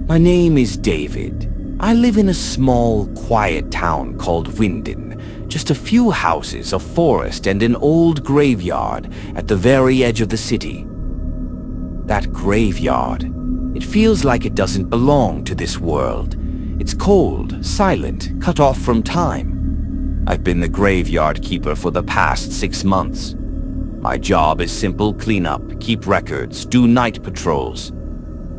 My name is David. I live in a small, quiet town called Winden, just a few houses, a forest, and an old graveyard at the very edge of the city. That graveyard, it feels like it doesn't belong to this world. It's cold, silent, cut off from time. I've been the graveyard keeper for the past 6 months. My job is simple cleanup, keep records, do night patrols.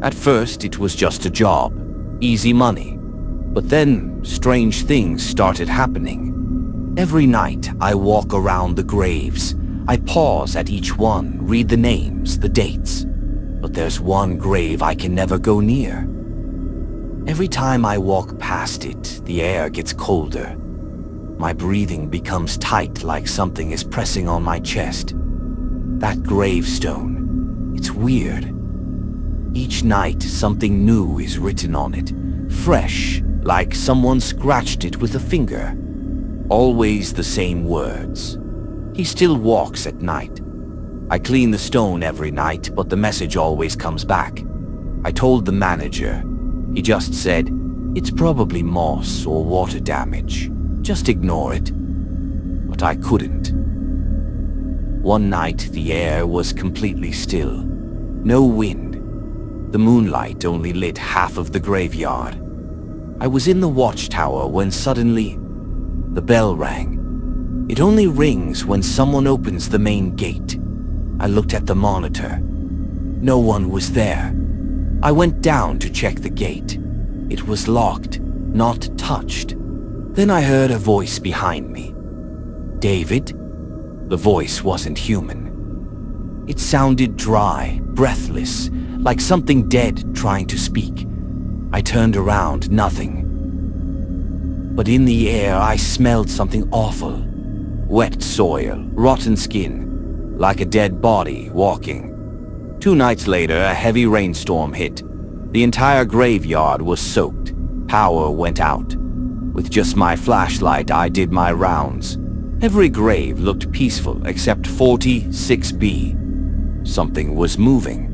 At first, it was just a job, easy money. But then, strange things started happening. Every night, I walk around the graves. I pause at each one, read the names, the dates. But there's one grave I can never go near. Every time I walk past it, the air gets colder. My breathing becomes tight, like something is pressing on my chest. That gravestone, it's weird. Each night, something new is written on it, fresh, like someone scratched it with a finger. Always the same words. He still walks at night. I clean the stone every night, but the message always comes back. I told the manager. He just said, "It's probably moss or water damage. Just ignore it." But I couldn't. One night, the air was completely still. No wind. The moonlight only lit half of the graveyard. I was in the watchtower when suddenly, the bell rang. It only rings when someone opens the main gate. I looked at the monitor. No one was there. I went down to check the gate. It was locked, not touched. Then I heard a voice behind me. "David?" The voice wasn't human. It sounded dry, breathless, like something dead trying to speak. I turned around, nothing. But in the air, I smelled something awful. Wet soil, rotten skin, like a dead body walking. 2 nights later, a heavy rainstorm hit. The entire graveyard was soaked. Power went out. With just my flashlight, I did my rounds. Every grave looked peaceful except 46B. Something was moving.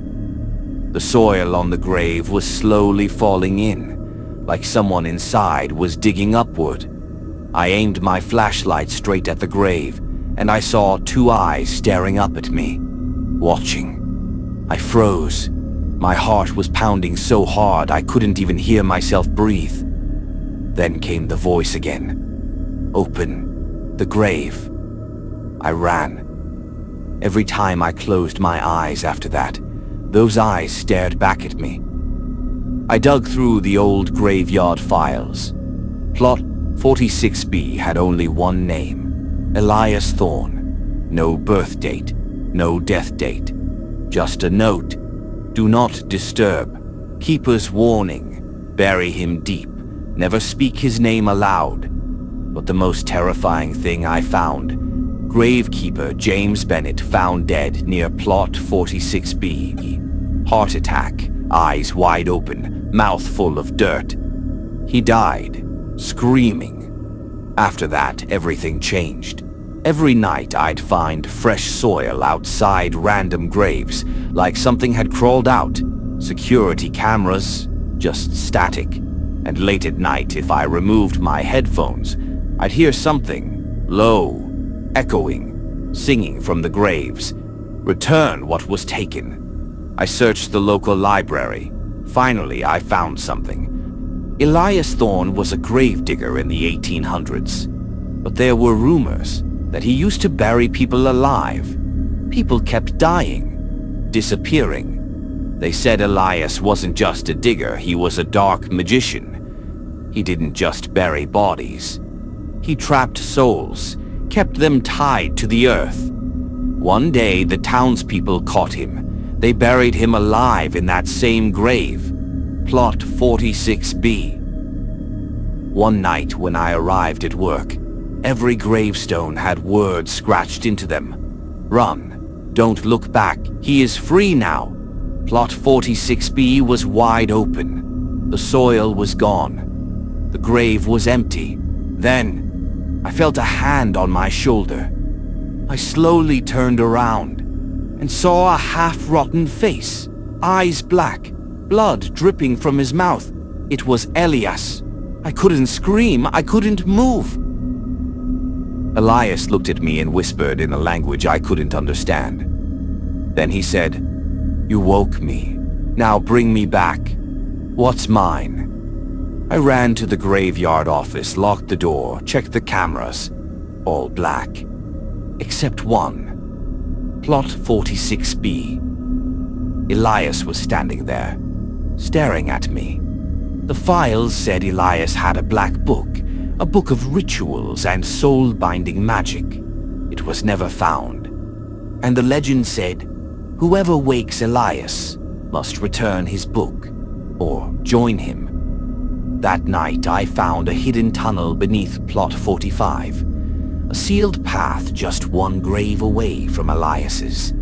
The soil on the grave was slowly falling in, like someone inside was digging upward. I aimed my flashlight straight at the grave, and I saw 2 eyes staring up at me, watching. I froze. My heart was pounding so hard I couldn't even hear myself breathe. Then came the voice again. "Open the grave." I ran. Every time I closed my eyes after that, those eyes stared back at me. I dug through the old graveyard files. Plot 46B had only one name, Elias Thorne. No birth date, no death date. Just a note. "Do not disturb. Keeper's warning. Bury him deep. Never speak his name aloud." But the most terrifying thing I found, gravekeeper James Bennett found dead near plot 46B. Heart attack, eyes wide open, mouth full of dirt. He died, screaming. After that, everything changed. Every night I'd find fresh soil outside random graves, like something had crawled out. Security cameras, just static. And late at night, if I removed my headphones, I'd hear something, low, echoing, singing from the graves. "Return what was taken." I searched the local library. Finally, I found something. Elias Thorne was a gravedigger in the 1800s. But there were rumors that he used to bury people alive. People kept dying, disappearing. They said Elias wasn't just a digger, he was a dark magician. He didn't just bury bodies. He trapped souls, kept them tied to the earth. One day, the townspeople caught him. They buried him alive in that same grave, plot 46B. One night when I arrived at work, every gravestone had words scratched into them. "Run. Don't look back. He is free now." Plot 46B was wide open. The soil was gone. The grave was empty. Then, I felt a hand on my shoulder. I slowly turned around and saw a half-rotten face, eyes black, blood dripping from his mouth. It was Elias. I couldn't scream, I couldn't move. Elias looked at me and whispered in a language I couldn't understand. Then he said, "You woke me. Now bring me back. What's mine?" I ran to the graveyard office, locked the door, checked the cameras. All black. Except one. Plot 46B. Elias was standing there, staring at me. The files said Elias had a black book, a book of rituals and soul-binding magic. It was never found. And the legend said, whoever wakes Elias must return his book, or join him. That night I found a hidden tunnel beneath Plot 45, a sealed path just one grave away from Elias's.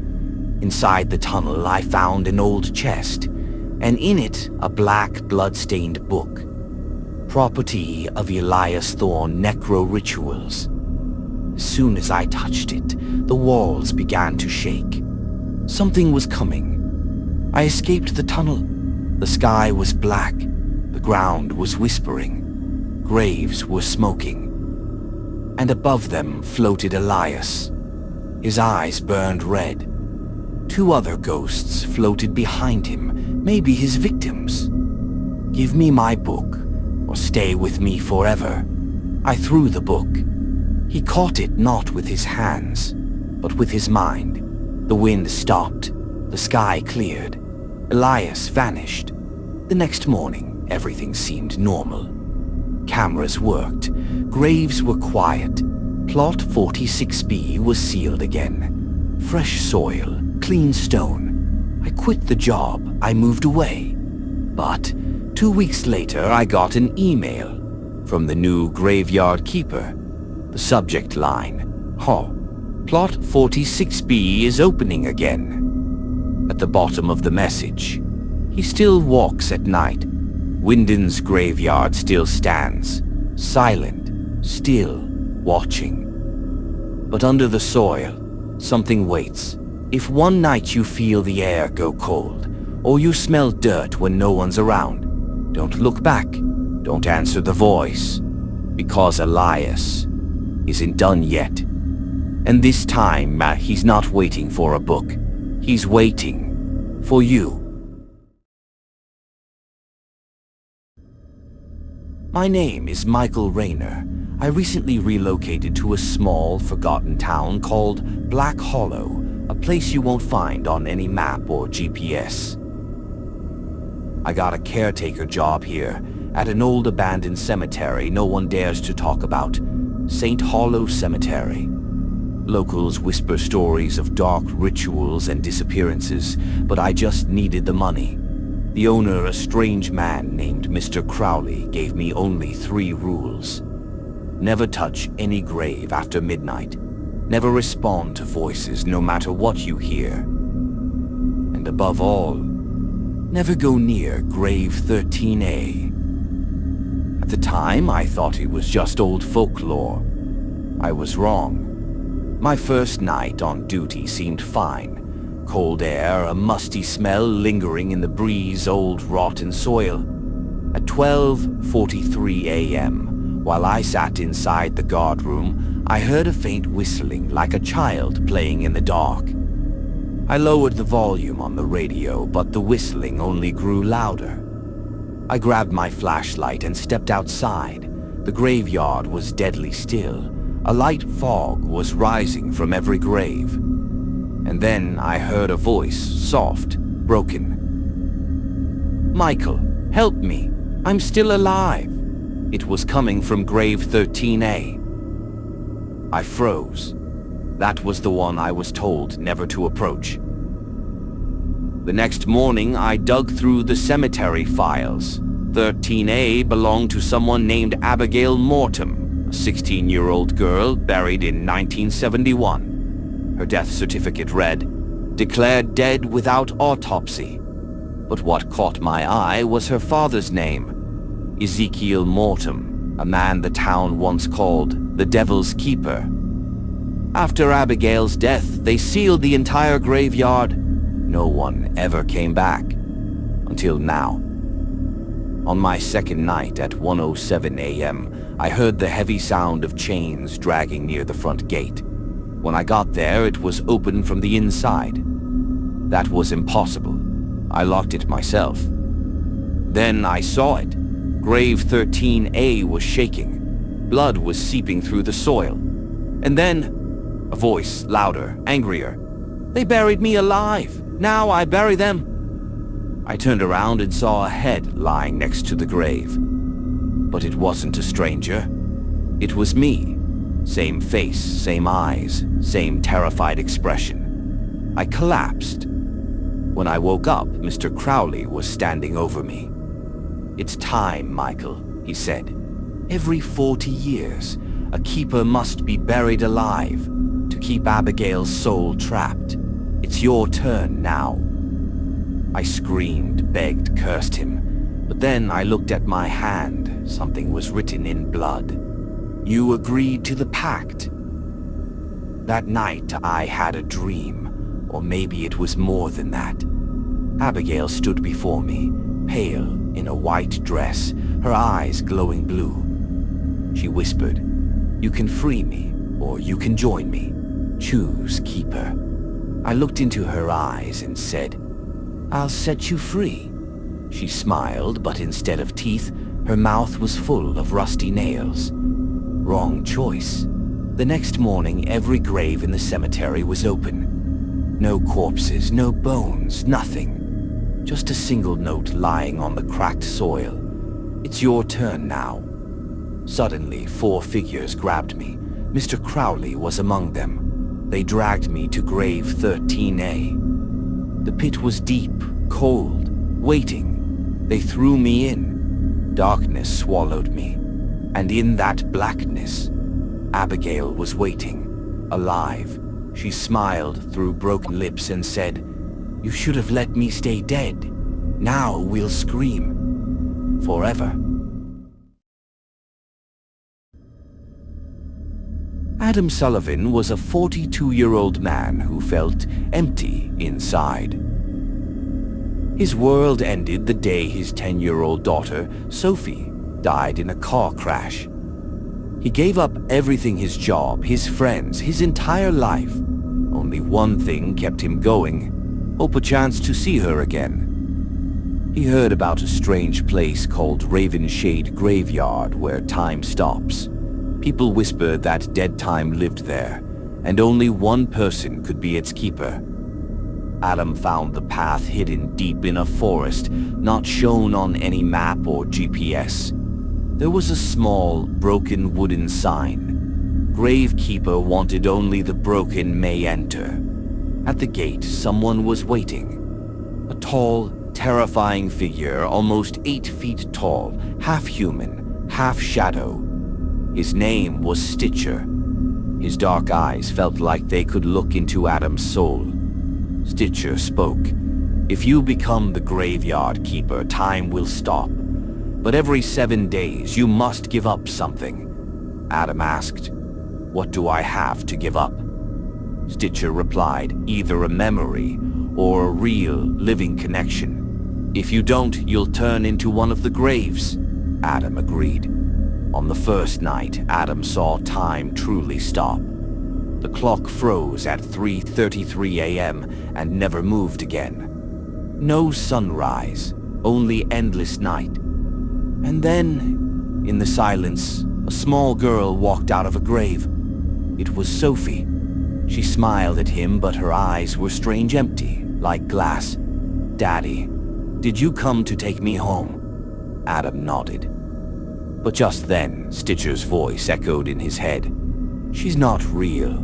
Inside the tunnel I found an old chest, and in it a black blood-stained book, property of Elias Thorne necro-rituals. As soon as I touched it, the walls began to shake. Something was coming. I escaped the tunnel. The sky was black. The ground was whispering. Graves were smoking. And above them floated Elias. His eyes burned red. Two other ghosts floated behind him, maybe his victims. Give me my book, or stay with me forever. I threw the book. He caught it not with his hands, but with his mind. The wind stopped. The sky cleared. Elias vanished. The next morning, everything seemed normal. Cameras worked. Graves were quiet. Plot 46B was sealed again. Fresh soil, clean stone. I quit the job. I moved away. But 2 weeks later, I got an email from the new graveyard keeper. The subject line, Plot 46B is opening again. At the bottom of the message, he still walks at night. Windin's graveyard still stands, silent, still, watching. But under the soil, something waits. If one night you feel the air go cold, or you smell dirt when no one's around, don't look back, don't answer the voice, because Elias isn't done yet. And this time, he's not waiting for a book. He's waiting for you. My name is Michael Rayner. I recently relocated to a small, forgotten town called Black Hollow, a place you won't find on any map or GPS. I got a caretaker job here, at an old abandoned cemetery no one dares to talk about, St. Hollow Cemetery. Locals whisper stories of dark rituals and disappearances, but I just needed the money. The owner, a strange man named Mr. Crowley, gave me only 3 rules. Never touch any grave after midnight. Never respond to voices no matter what you hear. And above all, never go near grave 13A. At the time, I thought it was just old folklore. I was wrong. My first night on duty seemed fine. Cold air, a musty smell lingering in the breeze, old rotten soil. At 12:43 a.m., while I sat inside the guard room, I heard a faint whistling like a child playing in the dark. I lowered the volume on the radio, but the whistling only grew louder. I grabbed my flashlight and stepped outside. The graveyard was deadly still. A light fog was rising from every grave. And then I heard a voice, soft, broken. "Michael, help me. I'm still alive." It was coming from grave 13A. I froze. That was the one I was told never to approach. The next morning, I dug through the cemetery files. 13A belonged to someone named Abigail Mortem, a 16-year-old girl buried in 1971. Her death certificate read, "Declared dead without autopsy." But what caught my eye was her father's name, Ezekiel Mortem, a man the town once called the Devil's Keeper. After Abigail's death, they sealed the entire graveyard. No one ever came back. Until now. On my second night at 1:07 a.m., I heard the heavy sound of chains dragging near the front gate. When I got there, it was open from the inside. That was impossible. I locked it myself. Then I saw it. Grave 13A was shaking. Blood was seeping through the soil. And then, a voice, louder, angrier. "They buried me alive. Now I bury them." I turned around and saw a head lying next to the grave. But it wasn't a stranger. It was me. Same face, same eyes, same terrified expression. I collapsed. When I woke up, Mr. Crowley was standing over me. "It's time, Michael," he said. "Every 40 years, a keeper must be buried alive to keep Abigail's soul trapped. It's your turn now." I screamed, begged, cursed him. But then I looked at my hand. Something was written in blood. "You agreed to the pact." That night I had a dream, or maybe it was more than that. Abigail stood before me, pale, in a white dress, her eyes glowing blue. She whispered, "You can free me, or you can join me. Choose, keeper." I looked into her eyes and said, "I'll set you free." She smiled, but instead of teeth, her mouth was full of rusty nails. Wrong choice. The next morning, every grave in the cemetery was open. No corpses, no bones, nothing. Just a single note lying on the cracked soil. "It's your turn now." Suddenly, 4 figures grabbed me. Mr. Crowley was among them. They dragged me to grave 13A. The pit was deep, cold, waiting. They threw me in. Darkness swallowed me. And in that blackness, Abigail was waiting, alive. She smiled through broken lips and said, "You should have let me stay dead. Now we'll scream. Forever." Adam Sullivan was a 42-year-old man who felt empty inside. His world ended the day his 10-year-old daughter, Sophie, died in a car crash. He gave up everything, his job, his friends, his entire life. Only one thing kept him going: hope a chance to see her again. He heard about a strange place called Ravenshade Graveyard where time stops. People whispered that dead time lived there, and only one person could be its keeper. Adam found the path hidden deep in a forest, not shown on any map or GPS. There was a small, broken wooden sign. Gravekeeper wanted only the broken may enter. At the gate, someone was waiting. A tall, terrifying figure, almost 8 feet tall, half human, half shadow. His name was Stitcher. His dark eyes felt like they could look into Adam's soul. Stitcher spoke. "If you become the graveyard keeper, time will stop. But every 7 days, you must give up something." Adam asked, "What do I have to give up?" Stitcher replied, "Either a memory or a real, living connection. If you don't, you'll turn into one of the graves." Adam agreed. On the first night, Adam saw time truly stop. The clock froze at 3:33 a.m. and never moved again. No sunrise, only endless night. And then, in the silence, a small girl walked out of a grave. It was Sophie. She smiled at him, but her eyes were strange empty, like glass. "Daddy, did you come to take me home?" Adam nodded. But just then, Stitcher's voice echoed in his head. "She's not real.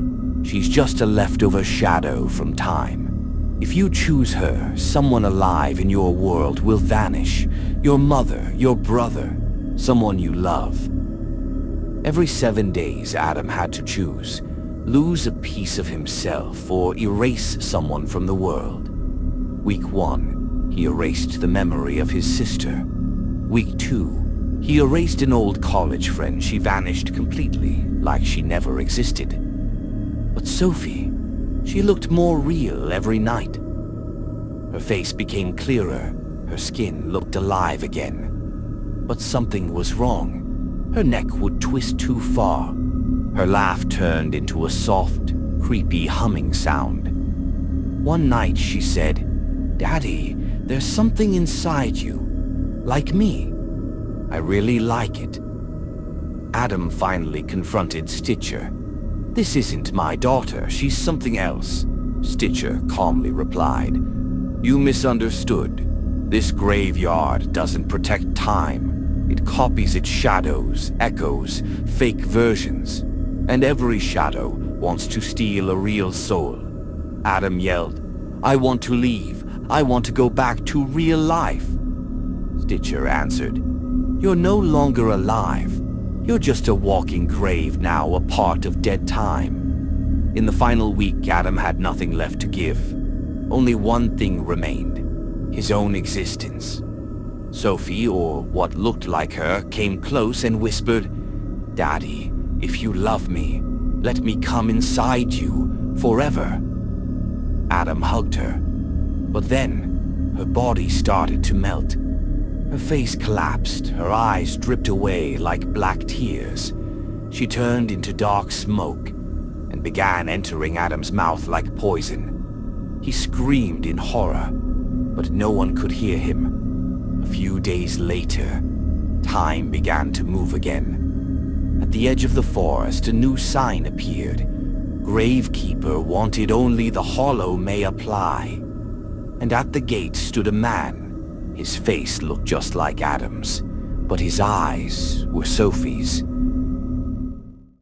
She's just a leftover shadow from time. If you choose her, someone alive in your world will vanish. Your mother, your brother, someone you love." Every 7 days, Adam had to choose. Lose a piece of himself or erase someone from the world. Week 1, he erased the memory of his sister. Week 2, he erased an old college friend. She vanished completely, like she never existed. But Sophie, she looked more real every night. Her face became clearer, Her skin looked alive again. But something was wrong. Her neck would twist too far. Her laugh turned into a soft, creepy humming sound. One night she said, "Daddy, there's something inside you. Like me. I really like it." Adam finally confronted Stitcher. "This isn't my daughter, she's something else," Stitcher calmly replied. "You misunderstood. This graveyard doesn't protect time. It copies its shadows, echoes, fake versions. And every shadow wants to steal a real soul." Adam yelled, "I want to leave. I want to go back to real life." Stitcher answered, "You're no longer alive. You're just a walking grave now, a part of dead time." In the final week, Adam had nothing left to give. Only one thing remained, his own existence. Sophie, or what looked like her, came close and whispered, "Daddy, if you love me, let me come inside you forever." Adam hugged her, but then her body started to melt. Her face collapsed, her eyes dripped away like black tears. She turned into dark smoke and began entering Adam's mouth like poison. He screamed in horror, but no one could hear him. A few days later, time began to move again. At the edge of the forest, a new sign appeared. "Gravekeeper wanted only the hollow may apply." And at the gate stood a man. His face looked just like Adam's, but his eyes were Sophie's.